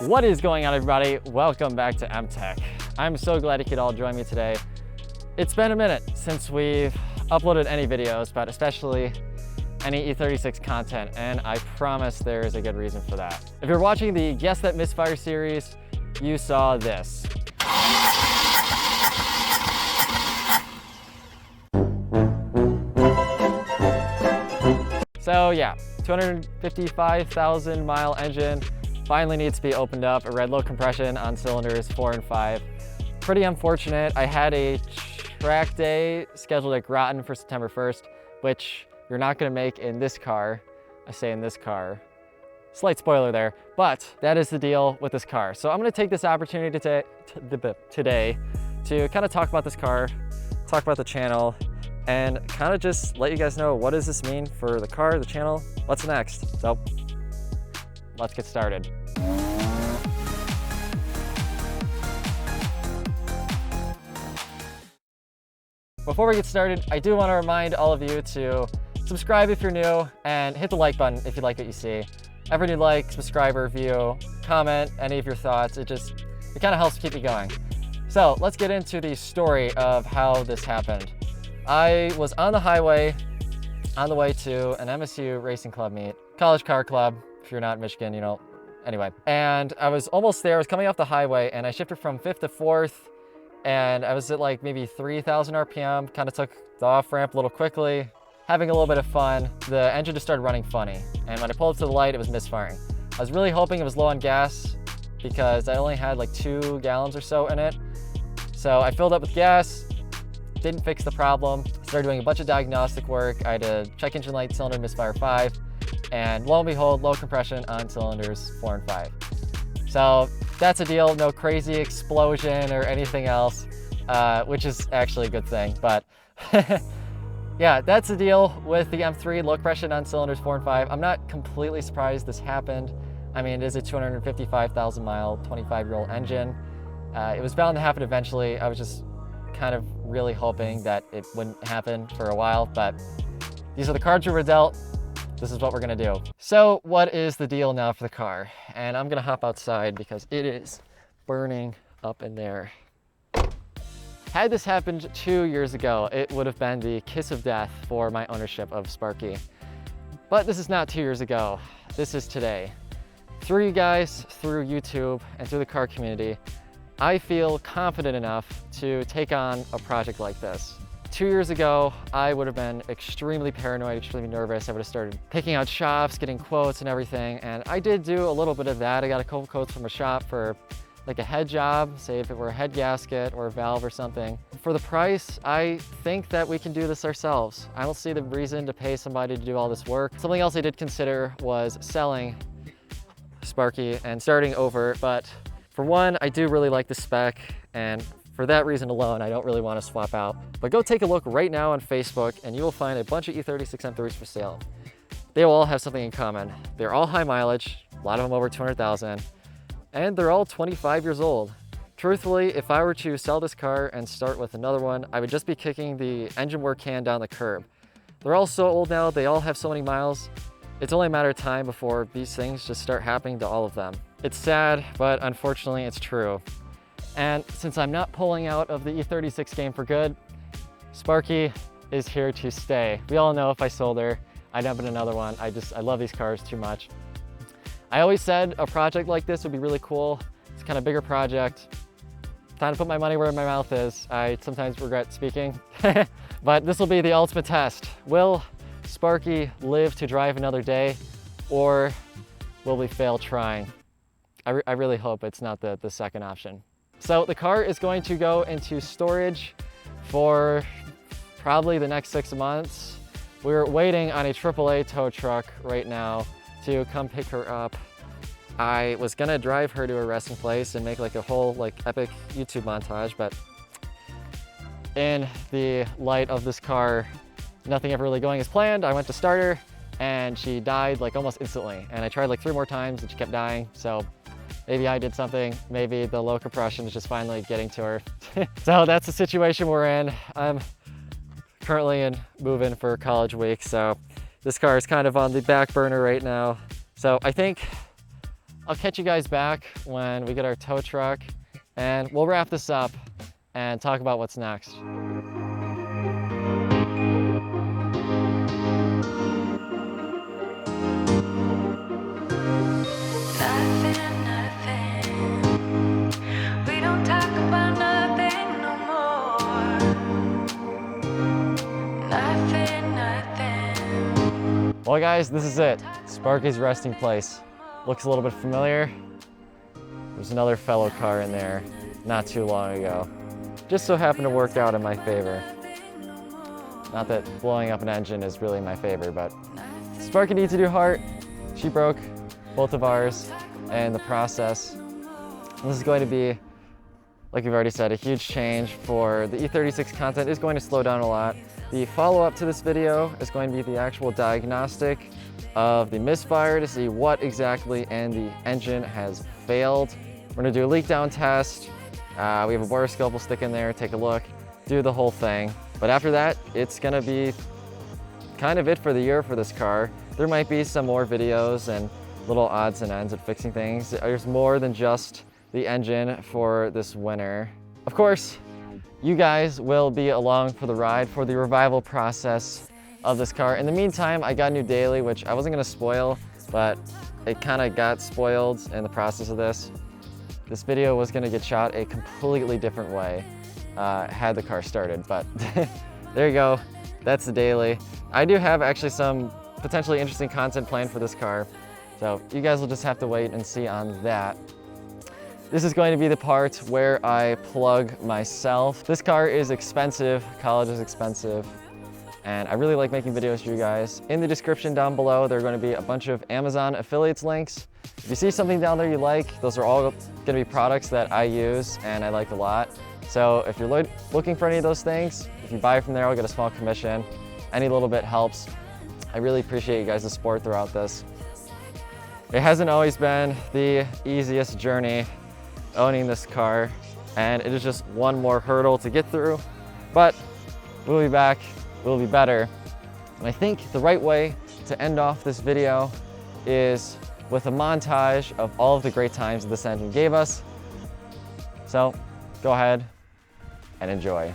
What is going on, everybody? Welcome back to MTech. I'm so glad you could all join me today. It's been a minute since we've uploaded any videos, but especially any E36 content, and I promise there is a good reason for that. If you're watching the Guess That Misfire series, you saw this. So yeah, 255,000 mile engine finally needs to be opened up. It read low compression on cylinders 4 and 5. Pretty unfortunate. I had a track day scheduled at Groton for September 1st, which you're not gonna make in this car. I say in this car. Slight spoiler there, but that is the deal with this car. So I'm gonna take this opportunity today to kind of talk about this car, talk about the channel, and kind of just let you guys know what does this mean for the car, the channel, what's next. So let's get started. Before we get started, I do want to remind all of you to subscribe if you're new and hit the like button if you like what you see. Every new like, subscriber, view, comment, any of your thoughts, it kind of helps keep me going. So let's get into the story of how this happened. I was on the highway on the way to an MSU racing club meet, college car club. If you're not in Michigan, you know, anyway. And I was almost there. I was coming off the highway and I shifted from 5th to 4th and I was at like maybe 3,000 RPM, kind of took the off ramp a little quickly, having a little bit of fun. The engine just started running funny. And when I pulled up to the light, it was misfiring. I was really hoping it was low on gas because I only had like 2 gallons or so in it. So I filled up with gas, didn't fix the problem. Started doing a bunch of diagnostic work. I had a check engine light, cylinder misfire 5, and lo and behold, low compression on cylinders 4 and 5. So that's a deal, no crazy explosion or anything else, which is actually a good thing. But yeah, that's the deal with the M3, low compression on cylinders 4 and 5. I'm not completely surprised this happened. I mean, it is a 255,000 mile, 25-year-old engine. It was bound to happen eventually. I was just kind of really hoping that it wouldn't happen for a while, but these are the cards we were dealt. This is what we're gonna do. So what is the deal now for the car? And I'm gonna hop outside because it is burning up in there. Had this happened 2 years ago, it would have been the kiss of death for my ownership of Sparky. But this is not 2 years ago. This is today. Through you guys, through YouTube, and through the car community, I feel confident enough to take on a project like this. 2 years ago, I would have been extremely paranoid, extremely nervous. I would have started picking out shops, getting quotes and everything. And I did do a little bit of that. I got a couple quotes from a shop for like a head job, say if it were a head gasket or a valve or something. For the price, I think that we can do this ourselves. I don't see the reason to pay somebody to do all this work. Something else I did consider was selling Sparky and starting over, but for one, I do really like the spec, and for that reason alone, I don't really want to swap out. But go take a look right now on Facebook and you will find a bunch of E36 M3s for sale. They will all have something in common. They're all high mileage, a lot of them over 200,000, and they're all 25 years old. Truthfully, if I were to sell this car and start with another one, I would just be kicking the engine work can down the curb. They're all so old now, they all have so many miles. It's only a matter of time before these things just start happening to all of them. It's sad, but unfortunately it's true. And since I'm not pulling out of the E36 game for good, Sparky is here to stay. We all know if I sold her, I'd have another one. I love these cars too much. I always said a project like this would be really cool. It's kind of a bigger project. Time to put my money where my mouth is. I sometimes regret speaking, but this will be the ultimate test. Will Sparky live to drive another day, or will we fail trying? I really hope it's not the second option. So the car is going to go into storage for probably the next 6 months. We're waiting on a AAA tow truck right now to come pick her up. I was gonna drive her to a resting place and make like a whole like epic YouTube montage, but in the light of this car, nothing ever really going as planned. I went to start her and she died like almost instantly. And I tried like 3 more times and she kept dying. So maybe I did something. Maybe the low compression is just finally getting to her. So that's the situation we're in. I'm currently in move-in for college week. So this car is kind of on the back burner right now. So I think I'll catch you guys back when we get our tow truck, and we'll wrap this up and talk about what's next. Well guys, this is it. Sparky's resting place. Looks a little bit familiar. There's another fellow car in there not too long ago. Just so happened to work out in my favor. Not that blowing up an engine is really my favor, but Sparky needs a new heart. She broke both of ours in the process. This is going to be, like we've already said, a huge change for the E36 content. Is going to slow down a lot. The follow-up to this video is going to be the actual diagnostic of the misfire to see what exactly in the engine has failed. We're gonna do a leak down test. We have a borescope, we'll stick in there, take a look, do the whole thing. But after that, it's gonna be kind of it for the year for this car. There might be some more videos and little odds and ends of fixing things. There's more than just the engine for this winter. Of course, you guys will be along for the ride for the revival process of this car. In the meantime, I got a new daily, which I wasn't gonna spoil, but it kind of got spoiled in the process of this. This video was gonna get shot a completely different way had the car started, but there you go. That's the daily. I do have actually some potentially interesting content planned for this car, so you guys will just have to wait and see on that. This is going to be the part where I plug myself. This car is expensive, college is expensive, and I really like making videos for you guys. In the description down below, there are going to be a bunch of Amazon affiliates links. If you see something down there you like, those are all going to be products that I use and I like a lot. So if you're looking for any of those things, if you buy from there, I'll get a small commission. Any little bit helps. I really appreciate you guys' support throughout this. It hasn't always been the easiest journey owning this car, and it is just one more hurdle to get through, but we'll be back, we'll be better. And I think the right way to end off this video is with a montage of all of the great times this engine gave us. So go ahead and enjoy.